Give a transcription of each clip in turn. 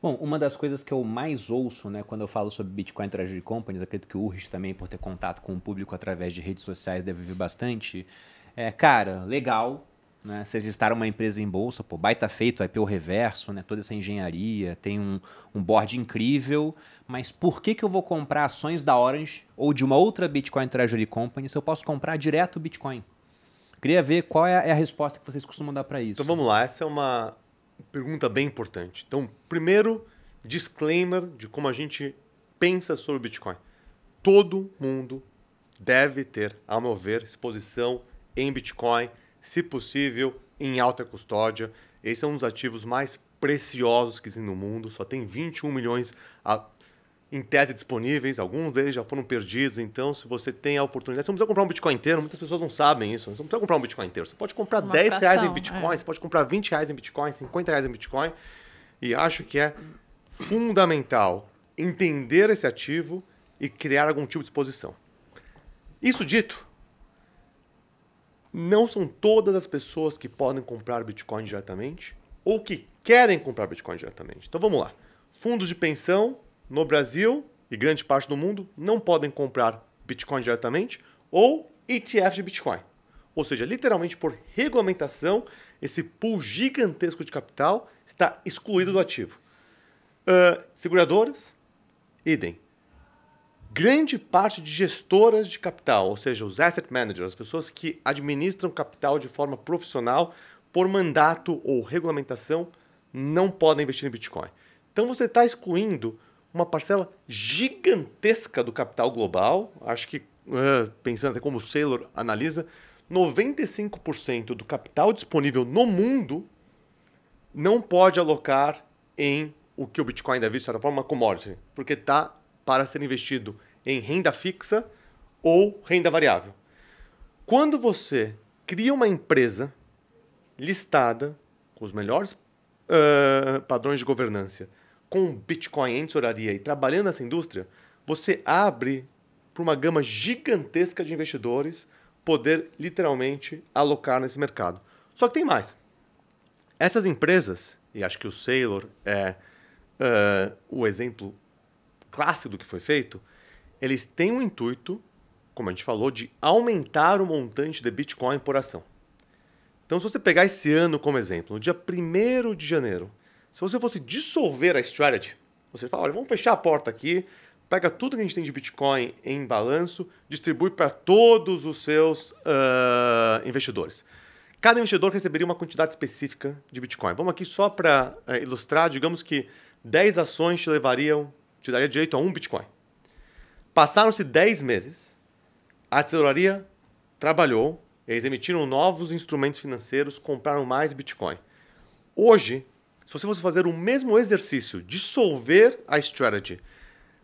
Bom, uma das coisas que eu mais ouço, né, quando eu falo sobre Bitcoin Treasury Companies, acredito que o Urich também, por ter contato com o público através de redes sociais, deve ver bastante. Cara, legal, né? Vocês listaram uma empresa em bolsa, pô, baita feito, IPO reverso, né? Toda essa engenharia, tem um board incrível, mas por que eu vou comprar ações da Orange ou de uma outra Bitcoin Treasury Company se eu posso comprar direto Bitcoin? Queria ver qual é a resposta que vocês costumam dar para Então isso. vamos lá, essa é uma pergunta bem importante. Então, primeiro, disclaimer de como a gente pensa sobre o Bitcoin. Todo mundo deve ter, ao meu ver, exposição em Bitcoin, se possível, em alta custódia. Esse é um dos ativos mais preciosos que existem no mundo. Só tem 21 milhões em tese disponíveis, alguns deles já foram perdidos. Então, se você tem a oportunidade, você não precisa comprar um Bitcoin inteiro, muitas pessoas não sabem isso. Você não precisa comprar um Bitcoin inteiro. Você pode comprar Uma R$ 10 em fração, Bitcoin, você pode comprar R$ 20 em Bitcoin, R$ 50 em Bitcoin. E acho que é fundamental entender esse ativo e criar algum tipo de exposição. Isso dito, não são todas as pessoas que podem comprar Bitcoin diretamente ou que querem comprar Bitcoin diretamente. Então vamos lá. Fundos de pensão no Brasil e grande parte do mundo não podem comprar Bitcoin diretamente ou ETF de Bitcoin. Ou seja, literalmente por regulamentação, esse pool gigantesco de capital está excluído do ativo. Seguradoras, idem. Grande parte de gestoras de capital, ou seja, os asset managers, as pessoas que administram capital de forma profissional, por mandato ou regulamentação, não podem investir em Bitcoin. Então você está excluindo uma parcela gigantesca do capital global. Acho que, pensando até como o Saylor analisa, 95% do capital disponível no mundo não pode alocar em o que o Bitcoin deve, de certa forma, uma commodity, porque está para ser investido em renda fixa ou renda variável. Quando você cria uma empresa listada, com os melhores padrões de governança, com Bitcoin em tesouraria e trabalhando nessa indústria, você abre para uma gama gigantesca de investidores poder literalmente alocar nesse mercado. Só que tem mais. Essas empresas, e acho que o Saylor é o exemplo clássico do que foi feito, eles têm o intuito, como a gente falou, de aumentar o montante de Bitcoin por ação. Então, se você pegar esse ano como exemplo, no dia 1º de janeiro, se você fosse dissolver a strategy, você fala, olha, vamos fechar a porta aqui, pega tudo que a gente tem de Bitcoin em balanço, distribui para todos os seus investidores. Cada investidor receberia uma quantidade específica de Bitcoin. Vamos aqui só para ilustrar, digamos que 10 ações te daria direito a 1 Bitcoin. Passaram-se 10 meses, a tesouraria trabalhou, eles emitiram novos instrumentos financeiros, compraram mais Bitcoin. Hoje, se você fosse fazer o mesmo exercício, dissolver a strategy,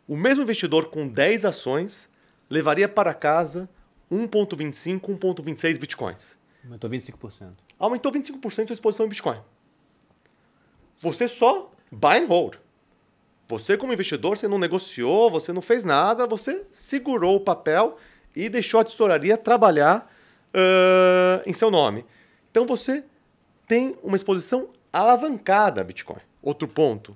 o mesmo investidor com 10 ações levaria para casa 1,25, 1,26 Bitcoins. Aumentou 25%. Aumentou 25% a sua exposição em Bitcoin. Você só buy and hold. Você, como investidor, você não negociou, você não fez nada, você segurou o papel e deixou a tesouraria trabalhar em seu nome. Então você tem uma exposição alavancada a Bitcoin. Outro ponto,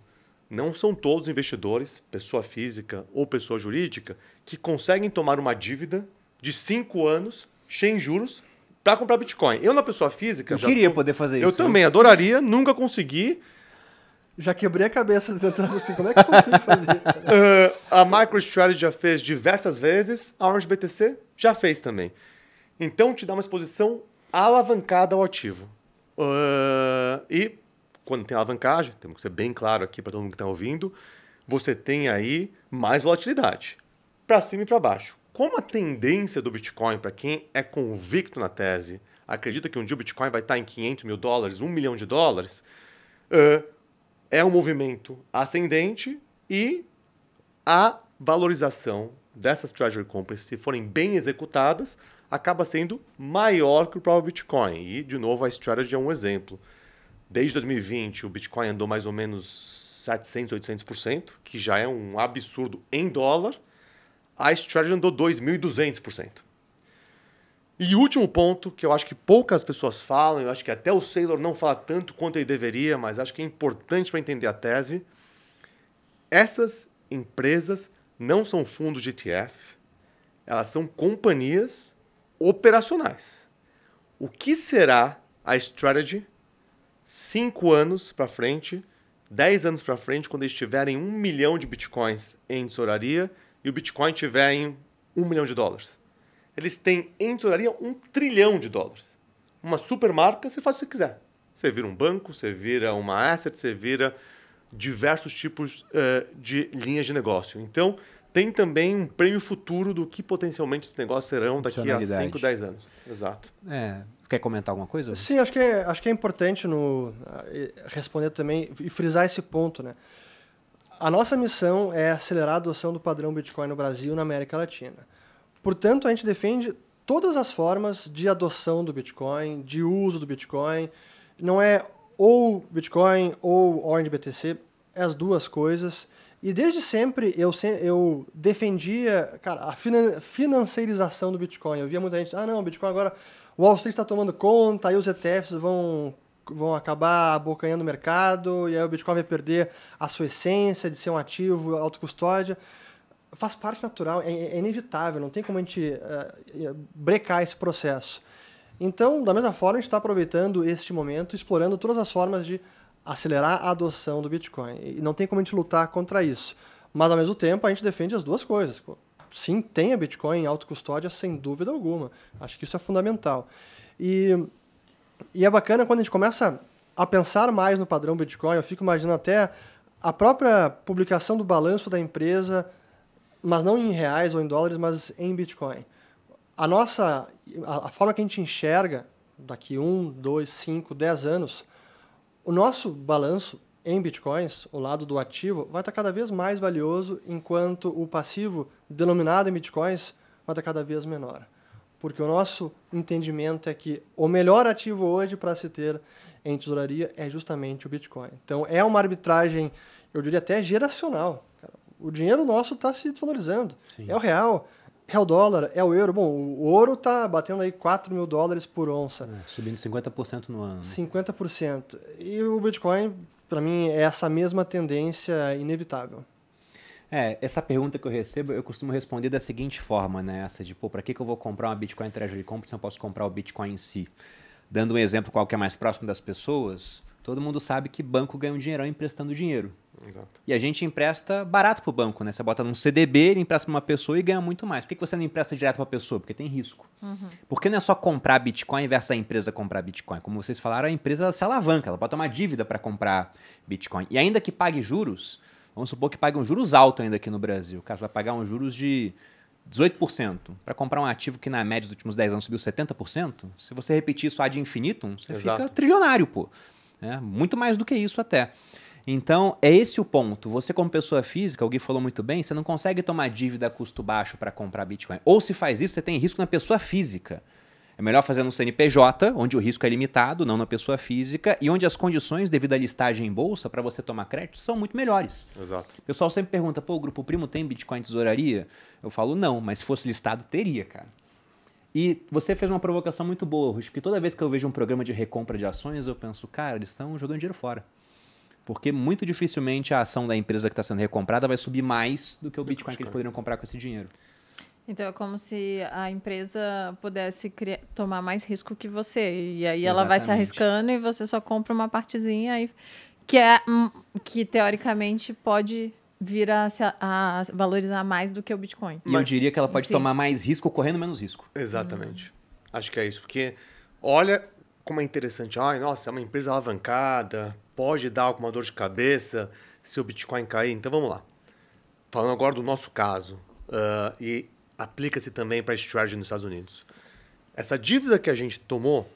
não são todos investidores, pessoa física ou pessoa jurídica, que conseguem tomar uma dívida de 5 anos, sem juros, para comprar Bitcoin. Eu, na pessoa física... Eu queria poder fazer isso. Eu também adoraria, nunca consegui. Já quebrei a cabeça tentando assim, como é que eu consigo fazer isso? A MicroStrategy já fez diversas vezes, a Orange BTC já fez também. Então, te dá uma exposição alavancada ao ativo. E, quando tem alavancagem, temos que ser bem claro aqui para todo mundo que está ouvindo, você tem aí mais volatilidade, para cima e para baixo. Como a tendência do Bitcoin, para quem é convicto na tese, acredita que um dia o Bitcoin vai estar em $500 mil, $1 milhão, é um movimento ascendente e a valorização dessas Treasury Companies, se forem bem executadas, acaba sendo maior que o próprio Bitcoin. E, de novo, a strategy é um exemplo. Desde 2020, o Bitcoin andou mais ou menos 700%, 800%, que já é um absurdo em dólar. A strategy andou 2.200%. E o último ponto, que eu acho que poucas pessoas falam, eu acho que até o Saylor não fala tanto quanto ele deveria, mas acho que é importante para entender a tese. essas empresas não são fundos de ETF, elas são companhias operacionais. O que será a strategy 5 anos para frente, 10 anos para frente, quando eles tiverem 1 milhão de bitcoins em tesouraria e o Bitcoin tiver em $1 milhão? Eles têm em tesouraria $1 trilhão. Uma super marca, você faz o que você quiser. Você vira um banco, você vira uma asset, você vira diversos tipos de linhas de negócio. Então, tem também um prêmio futuro do que potencialmente esses negócios serão daqui a 5, 10 anos. Exato. Você quer comentar alguma coisa? Sim, acho que é importante responder também e frisar esse ponto, né? A nossa missão é acelerar a adoção do padrão Bitcoin no Brasil e na América Latina. Portanto, a gente defende todas as formas de adoção do Bitcoin, de uso do Bitcoin. Não é ou Bitcoin ou Orange BTC, é as duas coisas. E desde sempre eu defendia, cara, a financiarização do Bitcoin. Eu via muita gente, não, o Bitcoin agora, o Wall Street está tomando conta, aí os ETFs vão acabar abocanhando o mercado, e aí o Bitcoin vai perder a sua essência de ser um ativo autocustódia. Faz parte natural, é inevitável, não tem como a gente brecar esse processo. Então, da mesma forma, a gente está aproveitando este momento, explorando todas as formas de acelerar a adoção do Bitcoin. E não tem como a gente lutar contra isso. Mas, ao mesmo tempo, a gente defende as duas coisas. Sim, tenha Bitcoin em autocustódia, sem dúvida alguma. Acho que isso é fundamental. E é bacana quando a gente começa a pensar mais no padrão Bitcoin. Eu fico imaginando até a própria publicação do balanço da empresa, mas não em reais ou em dólares, mas em Bitcoin. A forma que a gente enxerga daqui 1, 2, 5, 10 anos, o nosso balanço em Bitcoins, o lado do ativo, vai estar cada vez mais valioso, enquanto o passivo denominado em Bitcoins vai estar cada vez menor. Porque o nosso entendimento é que o melhor ativo hoje para se ter em tesouraria é justamente o Bitcoin. Então, é uma arbitragem, eu diria até geracional. O dinheiro nosso está se desvalorizando. Sim. É o real, é o dólar, é o euro. Bom, o ouro está batendo aí $4 mil por onça. Subindo 50% no ano. 50%. E o Bitcoin, para mim, é essa mesma tendência inevitável. Essa pergunta que eu recebo, eu costumo responder da seguinte forma, né? Essa de, para que eu vou comprar uma Bitcoin Treasury Company se eu posso comprar o Bitcoin em si? Dando um exemplo qual que é mais próximo das pessoas, todo mundo sabe que banco ganha um dinheirão emprestando dinheiro. Exato. E a gente empresta barato para o banco, né? Você bota num CDB, ele empresta para uma pessoa e ganha muito mais. Por que você não empresta direto para a pessoa? Porque tem risco. Uhum. Porque não é só comprar Bitcoin versus a empresa comprar Bitcoin. Como vocês falaram, a empresa se alavanca, ela pode tomar dívida para comprar Bitcoin. E ainda que pague juros, vamos supor que pague um juros alto ainda aqui no Brasil. O caso vai pagar um juros de 18% para comprar um ativo que na média dos últimos 10 anos subiu 70%. Se você repetir isso ad infinitum, você fica trilionário, pô. Muito mais do que isso até. Então, é esse o ponto. Você como pessoa física, o Gui falou muito bem, você não consegue tomar dívida a custo baixo para comprar Bitcoin. Ou se faz isso, você tem risco na pessoa física. É melhor fazer no CNPJ, onde o risco é limitado, não na pessoa física, e onde as condições devido à listagem em bolsa para você tomar crédito são muito melhores. Exato. O pessoal sempre pergunta, o Grupo Primo tem Bitcoin tesouraria? Eu falo, não, mas se fosse listado, teria, cara. E você fez uma provocação muito boa, Rush, porque toda vez que eu vejo um programa de recompra de ações, eu penso, cara, eles estão jogando dinheiro fora. Porque muito dificilmente a ação da empresa que está sendo recomprada vai subir mais do que o Bitcoin que eles poderiam comprar com esse dinheiro. Então é como se a empresa pudesse tomar mais risco que você. E aí ela vai se arriscando e você só compra uma partezinha aí, que teoricamente pode vir a valorizar mais do que o Bitcoin. E eu diria que ela pode tomar mais risco correndo menos risco. Exatamente. Acho que é isso. Porque olha como é interessante. Ai, nossa, é uma empresa alavancada, pode dar alguma dor de cabeça se o Bitcoin cair. Então vamos lá. Falando agora do nosso caso. E aplica-se também para a strategy nos Estados Unidos. Essa dívida que a gente tomou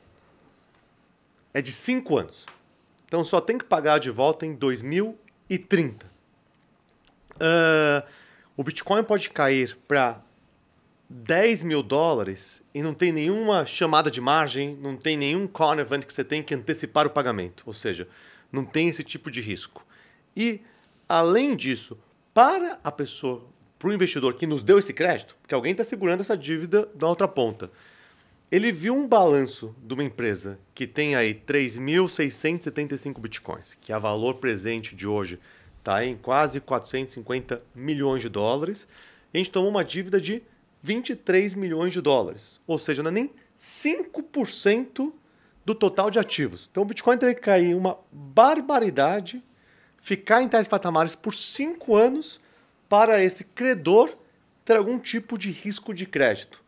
é de 5 anos. Então só tem que pagar de volta em 2030. O Bitcoin pode cair para $10 mil e não tem nenhuma chamada de margem, não tem nenhum call event que você tem que antecipar o pagamento. Ou seja, não tem esse tipo de risco. E, além disso, para a pessoa, para o investidor que nos deu esse crédito, porque alguém está segurando essa dívida da outra ponta, ele viu um balanço de uma empresa que tem aí 3.675 bitcoins, que a valor presente de hoje está em quase 450 milhões de dólares. E a gente tomou uma dívida de 23 milhões de dólares. Ou seja, não é nem 5% do total de ativos. Então o Bitcoin teria que cair uma barbaridade, ficar em tais patamares por 5 anos para esse credor ter algum tipo de risco de crédito.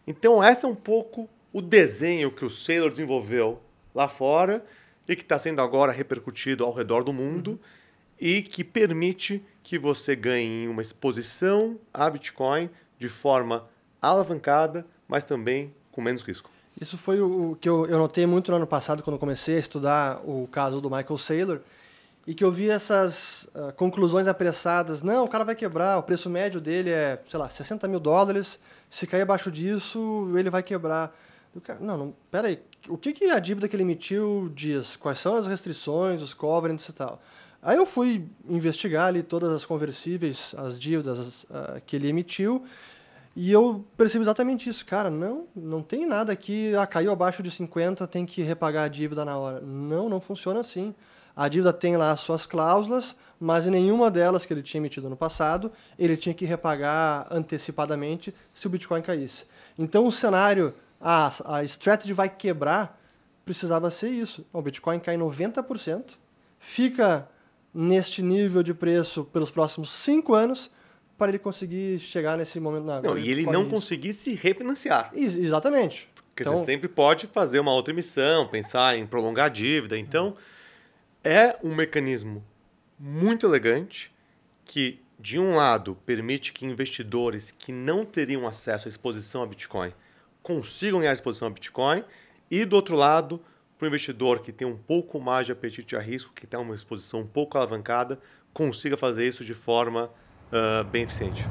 Então esse é um pouco o desenho que o Saylor desenvolveu lá fora e que está sendo agora repercutido ao redor do mundo e que permite que você ganhe uma exposição a Bitcoin de forma alavancada, mas também com menos risco. Isso foi o que eu notei muito no ano passado, quando comecei a estudar o caso do Michael Saylor, e que eu vi essas conclusões apressadas. Não, o cara vai quebrar, o preço médio dele é, sei lá, 60 mil dólares, se cair abaixo disso, ele vai quebrar. Não, peraí, o que a dívida que ele emitiu diz? Quais são as restrições, os covenants e tal? Aí eu fui investigar ali todas as conversíveis, as dívidas que ele emitiu, e eu percebi exatamente isso. Cara, não tem nada aqui, caiu abaixo de 50, tem que repagar a dívida na hora. Não funciona assim. A dívida tem lá as suas cláusulas, mas em nenhuma delas que ele tinha emitido no passado, ele tinha que repagar antecipadamente se o Bitcoin caísse. Então o cenário, a strategy vai quebrar, precisava ser isso. O Bitcoin cai 90%, fica neste nível de preço pelos próximos 5 anos, para ele conseguir chegar nesse momento na Não, e ele não conseguir se refinanciar. Exatamente. Porque então, você sempre pode fazer uma outra emissão, pensar em prolongar a dívida. Então, é um mecanismo muito elegante que, de um lado, permite que investidores que não teriam acesso à exposição a Bitcoin consigam ganhar exposição a Bitcoin, e, do outro lado, para o investidor que tem um pouco mais de apetite a risco, que tem uma exposição um pouco alavancada, consiga fazer isso de forma bem eficiente.